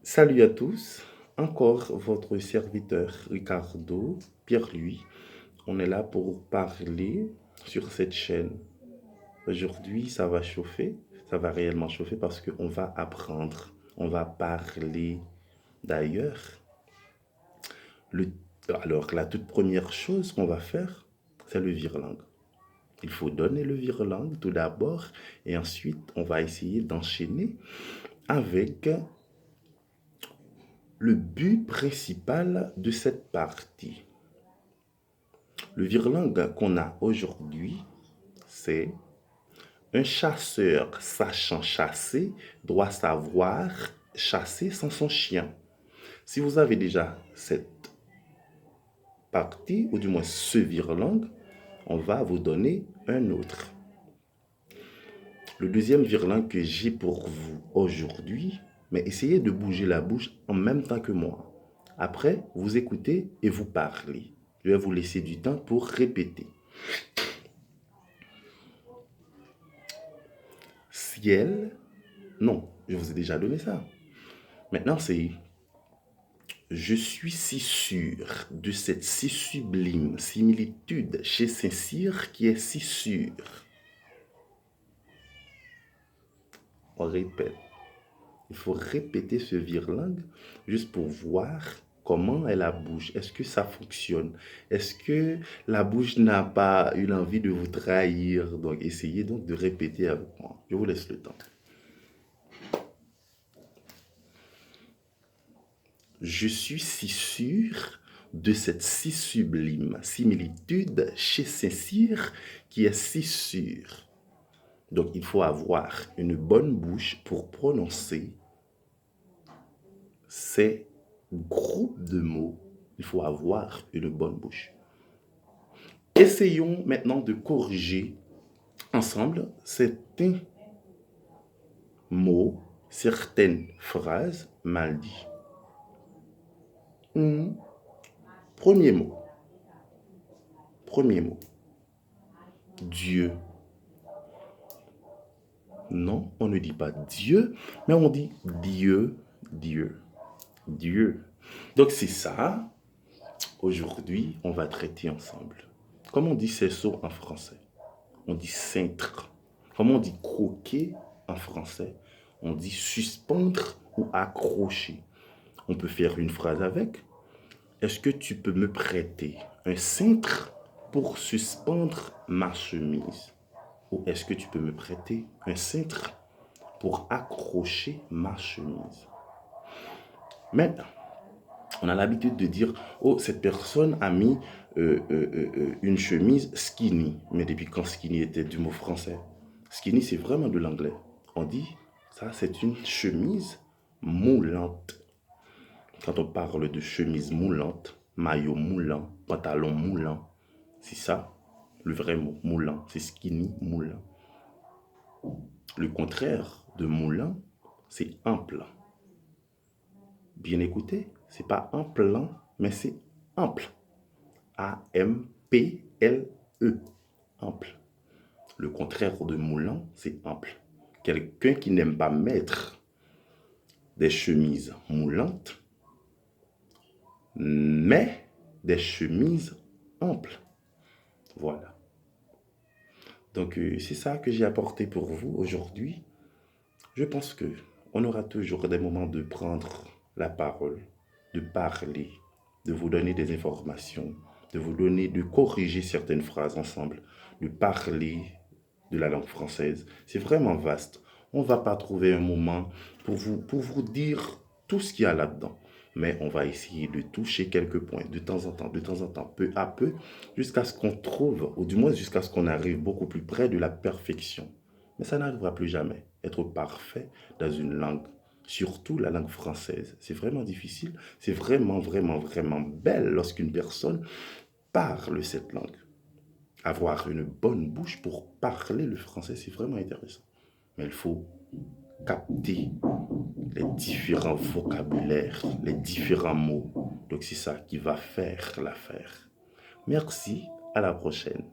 Salut à tous, encore votre serviteur Ricardo, Pierre-Louis. On est là pour parler sur cette chaîne. Aujourd'hui, ça va chauffer, ça va réellement chauffer parce qu'on va apprendre, on va parler. D'ailleurs, le, alors la toute première chose qu'on va faire, c'est le virelangue. Il faut donner le virelangue tout d'abord et ensuite on va essayer d'enchaîner avec le but principal de cette partie. Le virelangue qu'on a aujourd'hui, c'est un chasseur sachant chasser doit savoir chasser sans son chien. Si vous avez déjà cette partie, ou du moins ce virelangue, on va vous donner un autre. Le deuxième virelangue que j'ai pour vous aujourd'hui, mais essayez de bouger la bouche en même temps que moi. Après, vous écoutez et vous parlez. Je vais vous laisser du temps pour répéter. Ciel, non, je vous ai déjà donné ça. Maintenant, c'est je suis si sûr de cette si sublime similitude chez Saint-Cyr qui est si sûre. On répète. Il faut répéter ce virelangue juste pour voir comment est la bouche. Est-ce que ça fonctionne? Est-ce que la bouche n'a pas eu l'envie de vous trahir? Donc, essayez donc de répéter avec moi. Je vous laisse le temps. Je suis si sûr de cette si sublime similitude chez Saint-Cyr qui est si sûre. Donc, il faut avoir une bonne bouche pour prononcer ces groupes de mots. Il faut avoir une bonne bouche. Essayons maintenant de corriger ensemble certains mots, certaines phrases mal dites. Premier mot. Premier mot. Dieu. Non, on ne dit pas Dieu, mais on dit Dieu, Dieu, Dieu. Donc c'est ça, aujourd'hui, on va traiter ensemble. Comment on dit cerceau en français? On dit cintre. Comment on dit croquer en français? On dit suspendre ou accrocher. On peut faire une phrase avec. Est-ce que tu peux me prêter un cintre pour suspendre ma chemise? Ou est-ce que tu peux me prêter un cintre pour accrocher ma chemise? Maintenant, on a l'habitude de dire, oh, cette personne a mis une chemise skinny. Mais depuis quand skinny était du mot français? Skinny, c'est vraiment de l'anglais. On dit, ça, c'est une chemise moulante. Quand on parle de chemise moulante, maillot moulant, pantalon moulant, c'est ça, le vrai mot, moulant. C'est skinny, moulant. Le contraire de moulant, c'est ample. Bien écoutez, c'est pas un plan, mais c'est ample. A-M-P-L-E. Ample. Le contraire de moulant, c'est ample. Quelqu'un qui n'aime pas mettre des chemises moulantes, mais des chemises amples. Voilà. Donc, c'est ça que j'ai apporté pour vous aujourd'hui. Je pense que on aura toujours des moments de prendre la parole, de parler, de vous donner des informations, de vous donner, de corriger certaines phrases ensemble, de parler de la langue française. C'est vraiment vaste. On ne va pas trouver un moment pour vous dire tout ce qu'il y a là-dedans. Mais on va essayer de toucher quelques points de temps en temps, peu à peu, jusqu'à ce qu'on trouve, ou du moins jusqu'à ce qu'on arrive beaucoup plus près de la perfection. Mais ça n'arrivera plus jamais. Être parfait dans une langue, surtout la langue française, c'est vraiment difficile. C'est vraiment, vraiment, vraiment belle lorsqu'une personne parle cette langue. Avoir une bonne bouche pour parler le français, c'est vraiment intéressant. Mais il faut capter les différents vocabulaires, les différents mots. Donc c'est ça qui va faire l'affaire. Merci, à la prochaine.